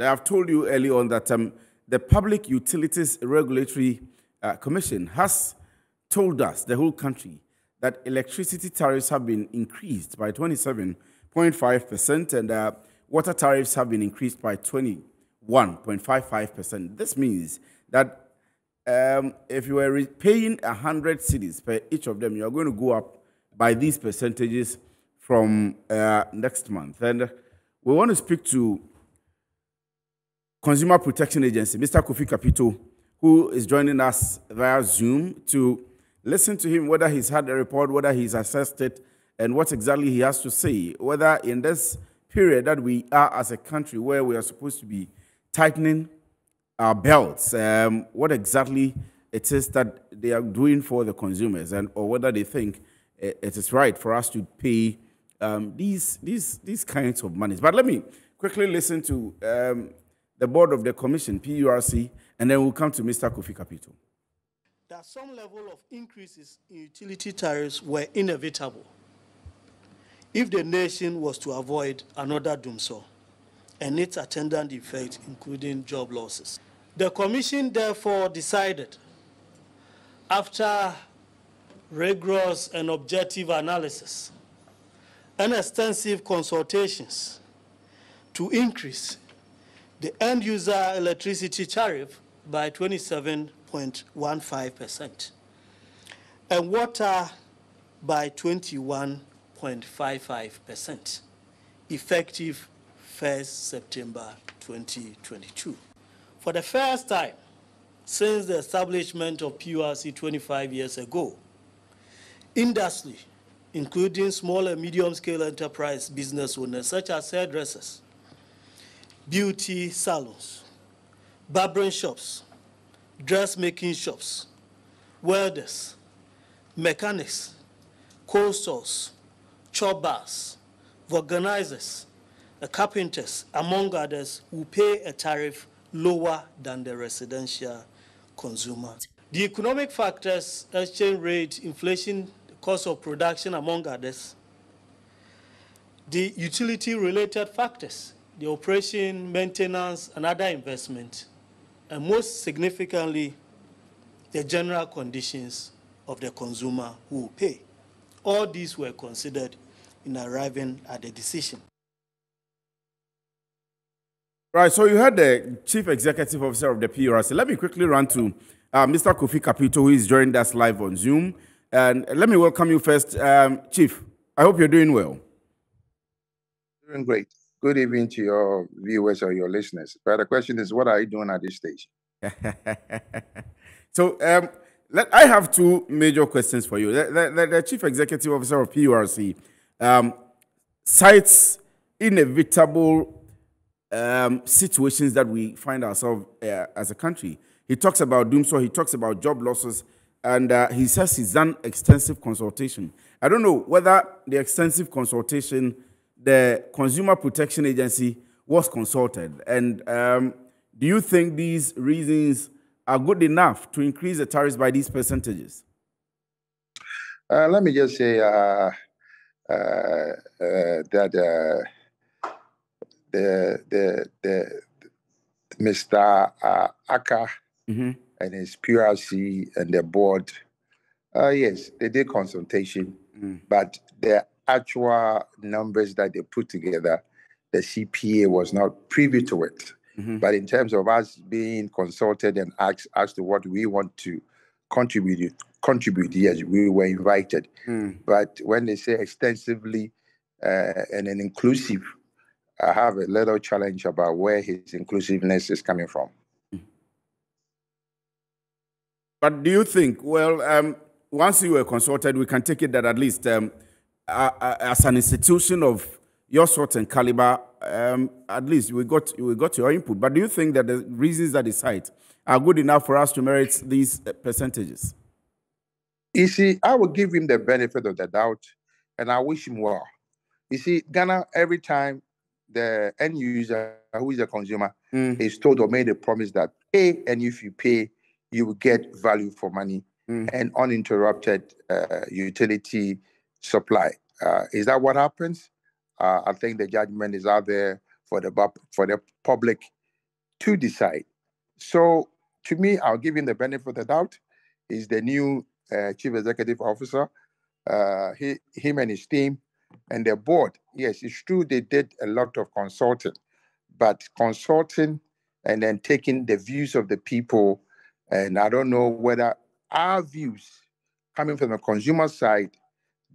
I have told you early on that the Public Utilities Regulatory Commission has told us, the whole country, that electricity tariffs have been increased by 27.5% and water tariffs have been increased by 21.55%. This means that if you were paying 100 cedis per each of them, you are going to go up by these percentages from next month. And we want to speak to Consumer Protection Agency, Mr. Kofi Kapito, who is joining us via Zoom, to listen to him, whether he's had a report, whether he's assessed it, and what exactly he has to say, whether in this period that we are as a country where we are supposed to be tightening our belts, what exactly it is that they are doing for the consumers, and or whether they think it is right for us to pay these kinds of monies. But let me quickly listen to the board of the commission, PURC, and then we'll come to Mr. Kofi Kapito. That some level of increases in utility tariffs were inevitable if the nation was to avoid another doomsday and its attendant effects, including job losses. The Commission therefore decided, after rigorous and objective analysis and extensive consultations, to increase the end-user electricity tariff by 27.15% and water by 21.55%, effective 1st September 2022. For the first time since the establishment of PURC 25 years ago, industry, including small and medium-scale enterprise business owners such as hairdressers, beauty salons, barbering shops, dressmaking shops, welders, mechanics, coal stores, chop bars, vulcanizers, carpenters, among others, who pay a tariff lower than the residential consumer. The economic factors, exchange rate, inflation, cost of production, among others, the utility-related factors, the operation, maintenance, and other investment, and most significantly, the general conditions of the consumer who will pay. All these were considered in arriving at the decision. Right, so you heard the Chief Executive Officer of the PURC. Let me quickly run to Mr. Kofi Kapito, who is joining us live on Zoom. And let me welcome you first. Chief, I hope you're doing well. Doing great. Good evening to your viewers or your listeners. But the question is, what are you doing at this stage? So I have two major questions for you. The Chief Executive Officer of PURC cites inevitable situations that we find ourselves as a country. He talks about doomsday, he talks about job losses, and he says he's done extensive consultation. I don't know whether the extensive consultation, the Consumer Protection Agency was consulted. And do you think these reasons are good enough to increase the tariffs by these percentages? Let me just say that the Mr. Aka and his PURC and the board, yes, they did consultation, but the actual numbers that they put together, the CPA was not privy to it. But in terms of us being consulted and asked as to what we want to contribute, yes, we were invited. But when they say extensively and an inclusive, I have a little challenge about where his inclusiveness is coming from. But do you think, well, once you were consulted, we can take it that at least as an institution of your sort and caliber, at least we got your input. But do you think that the reasons that they cite are good enough for us to merit these percentages? You see, I will give him the benefit of the doubt, and I wish him well. You see, Ghana, every time the end user, who is a consumer, is told or made a promise that pay, and if you pay, you will get value for money and uninterrupted utility supply. Is that what happens? I think the judgment is out there for the public to decide. So to me, I'll give him the benefit of the doubt. He's the new chief executive officer. Him and his team and their board. Yes, it's true they did a lot of consulting, but consulting and then taking the views of the people. And I don't know whether our views coming from the consumer side,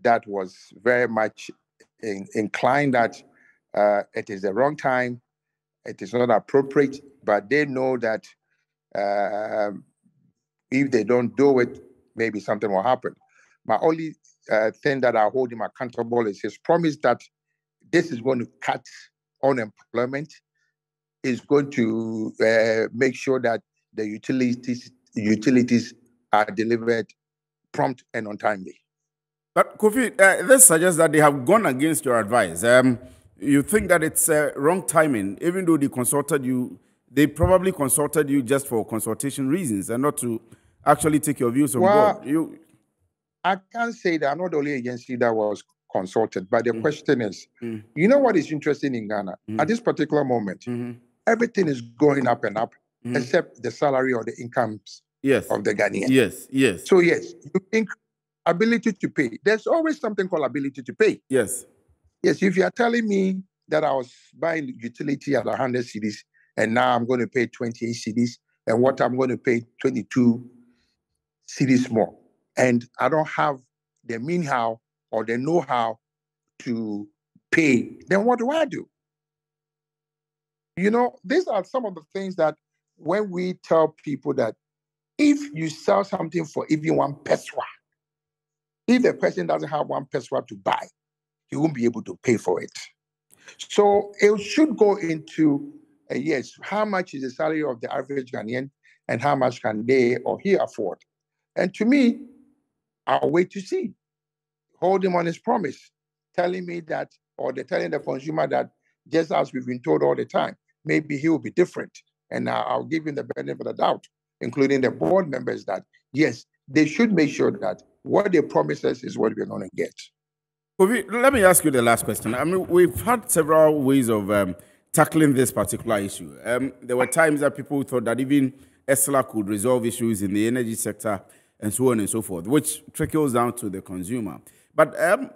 that was very much inclined that it is the wrong time, it is not appropriate, but they know that if they don't do it, maybe something will happen. My only thing that I hold him accountable is his promise that this is going to cut unemployment, is going to make sure that the utilities are delivered prompt and untimely. But Kofi, this suggests that they have gone against your advice. You think that it's wrong timing, even though they consulted you. They probably consulted you just for consultation reasons and not to actually take your views on board. I can't say that I'm not the only agency that was consulted, but the question is, you know what is interesting in Ghana? At this particular moment, everything is going up and up, except the salary or the incomes of the Ghanaian. Yes. So yes, you think ability to pay. There's always something called ability to pay. Yes, if you are telling me that I was buying utility at 100 cedis and now I'm going to pay 28 cedis, and what I'm going to pay 22 cedis more, and I don't have the mean-how or the know-how to pay, then what do I do? You know, these are some of the things that when we tell people that if you sell something for even 1 peswa, if the person doesn't have 1 peswa to buy, he won't be able to pay for it. So it should go into, yes, how much is the salary of the average Ghanaian and how much can they or he afford? And to me, I'll wait to see. Hold him on his promise, telling me that, or telling the consumer that, just as we've been told all the time, maybe he will be different. And I'll give him the benefit of the doubt, including the board members, that, yes, they should make sure that what they promise us is what we're going to get. Let me ask you the last question. I mean, we've had several ways of tackling this particular issue. There were times that people thought that even ESLA could resolve issues in the energy sector and so on and so forth, which trickles down to the consumer. But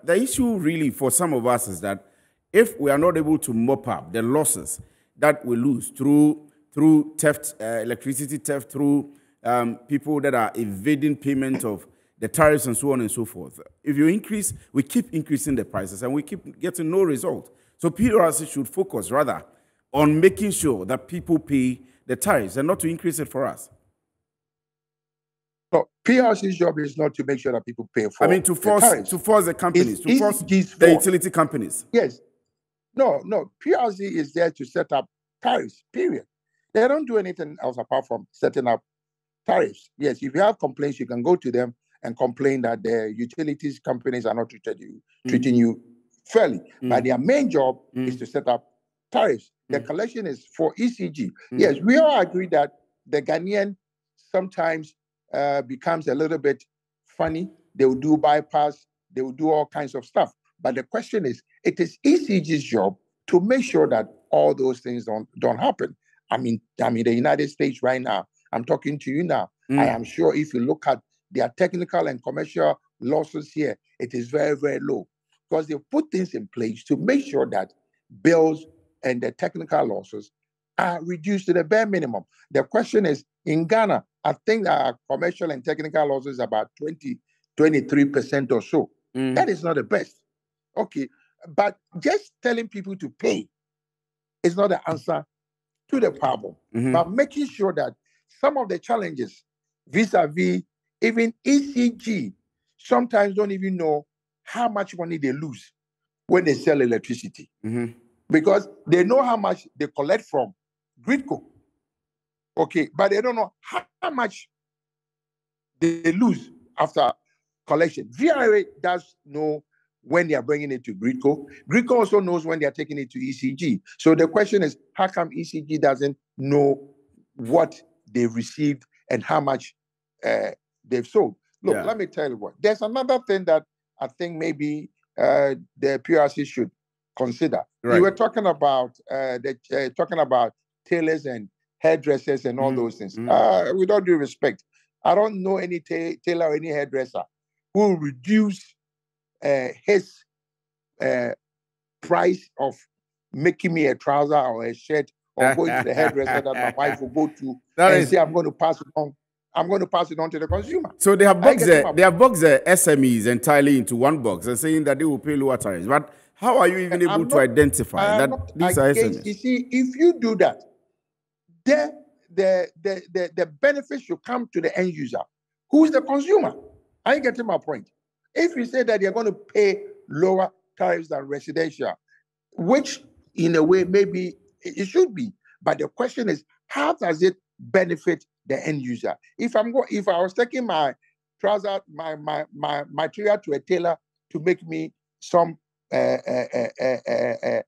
the issue really for some of us is that if we are not able to mop up the losses that we lose through theft, electricity theft, through people that are evading payment of the tariffs and so on and so forth. If you increase, we keep increasing the prices and we keep getting no result. So PRC should focus rather on making sure that people pay the tariffs and not to increase it for us. So PRC's job is not to make sure that people pay for to force the companies, to force the utility companies. Yes. No. PRC is there to set up tariffs, period. They don't do anything else apart from setting up tariffs. Yes, if you have complaints, you can go to them and complain that the utilities companies are not treating you fairly. But their main job is to set up tariffs. The collection is for ECG. Yes, we all agree that the Ghanaian sometimes becomes a little bit funny. They will do bypass. They will do all kinds of stuff. But the question is, it is ECG's job to make sure that all those things don't happen. I mean, the United States right now, I'm talking to you now. I am sure if you look at their technical and commercial losses here, it is very, very low, because they put things in place to make sure that bills and the technical losses are reduced to the bare minimum. The question is, in Ghana, I think our commercial and technical losses are about 23% or so. That is not the best. Okay, but just telling people to pay is not the answer to the problem. But making sure that some of the challenges vis-a-vis even ECG sometimes don't even know how much money they lose when they sell electricity, because they know how much they collect from Gridco, okay, but they don't know how much they lose after collection. VRA does know when they are bringing it to Gridco. Gridco also knows when they are taking it to ECG. So the question is, how come ECG doesn't know what they've received and how much they've sold? Look, let me tell you what. There's another thing that I think maybe the PRC should consider. Right. You were talking about talking about tailors and hairdressers and all those things. With all due respect, I don't know any tailor or any hairdresser who will reduce his price of making me a trouser or a shirt or going to the hairdresser that my wife will go to say, I'm going to pass it on. I'm going to pass it on to the consumer. So they have boxed the SMEs entirely into one box and saying that they will pay lower tariffs. But how are you even able to identify that these are SMEs? You see, if you do that, the benefits should come to the end user, who is the consumer. Are you getting my point? If you say that you're going to pay lower tariffs than residential, which in a way maybe it should be, but the question is, how does it benefit the end user? If I was taking my trouser, my material to a tailor to make me some attire,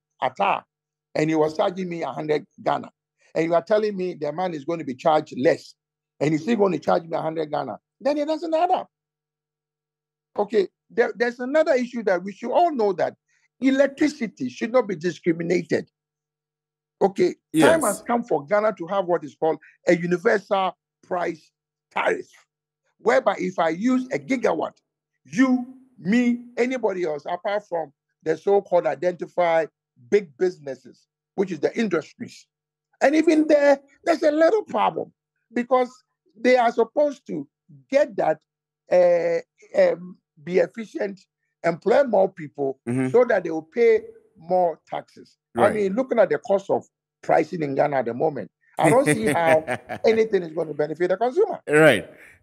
and he was charging me 100 Ghana, and you are telling me the man is going to be charged less, and he's still going to charge me 100 Ghana, then it doesn't add up. Okay, there's another issue that we should all know, that electricity should not be discriminated. Okay, yes. Time has come for Ghana to have what is called a universal price tariff, whereby if I use a gigawatt, you, me, anybody else, apart from the so-called identified big businesses, which is the industries, and even there's a little problem, because they are supposed to get that, be efficient, employ more people, so that they will pay more taxes. Right. I mean, looking at the cost of pricing in Ghana at the moment, I don't see how anything is going to benefit the consumer.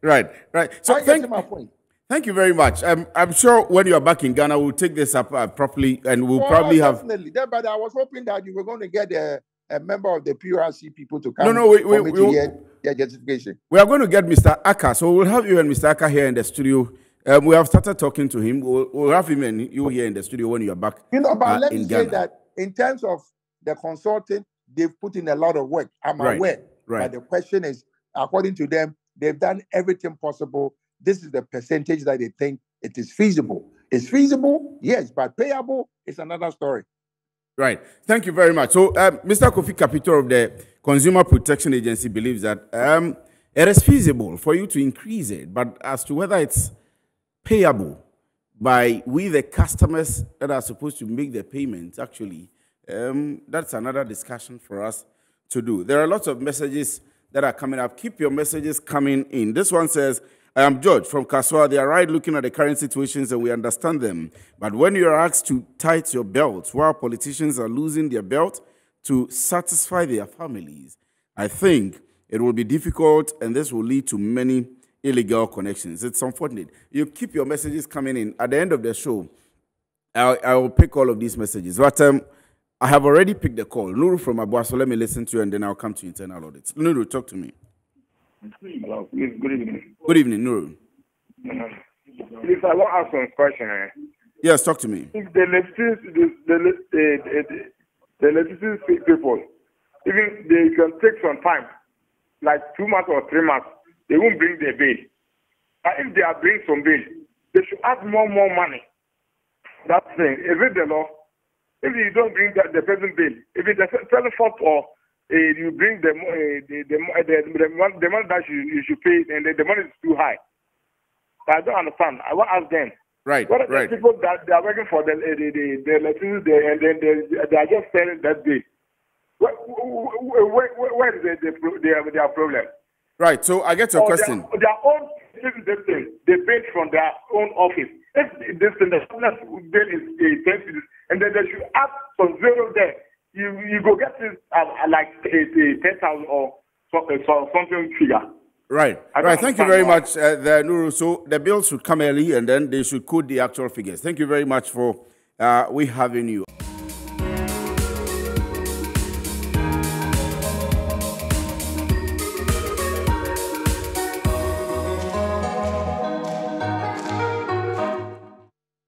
Right. So my point. Thank you very much. I'm sure when you are back in Ghana, we'll take this up properly, and we'll probably definitely. But I was hoping that you were going to get a member of the PRC people to come. We hear their justification. We are going to get Mr. Aka, so we'll have you and Mr. Aka here in the studio. We have started talking to him. We'll have him and you here in the studio when you are back. But let me say that in terms of the consulting, they've put in a lot of work. I'm aware. Right. But the question is, according to them, they've done everything possible. This is the percentage that they think it is feasible. It's feasible, yes, but payable is another story. Right. Thank you very much. So, Mr. Kofi Kapito of the Consumer Protection Agency believes that it is feasible for you to increase it, but as to whether it's payable by we the customers that are supposed to make the payments, actually, that's another discussion for us to do. There are lots of messages that are coming up. Keep your messages coming in. This one says, I am George from Kaswa. They are right looking at the current situations and we understand them. But when you are asked to tighten your belt while politicians are losing their belt to satisfy their families, I think it will be difficult and this will lead to many illegal connections. It's unfortunate. You keep your messages coming in. At the end of the show, I will pick all of these messages. But I have already picked the call. Nuru from Abua, so let me listen to you and then I'll come to internal audits. Nuru, talk to me. Hello, please, good evening. Good evening, Nuru. Please, I want to ask one question. Yes, talk to me. If the electricity people, even they can take some time, like 2 months or 3 months, they won't bring their bill. But if they are bringing some bill, they should add more money. That's the thing. Is it the law? If you don't bring the present bill, if it's the present fault or you bring the money that you should pay, and the money is too high. I don't understand. I want to ask them. Right. What are the people that they are working for the electricity and then they are just selling that bill? Where is their problem? Right. So I get your question. Their own system, they paid from their own office. If this thing, the bill is 10, and then they should add some zero there. You go get this like 10,000 or something figure. Right. Thank you very much, Nuru. So the bill should come early and then they should code the actual figures. Thank you very much for we having you.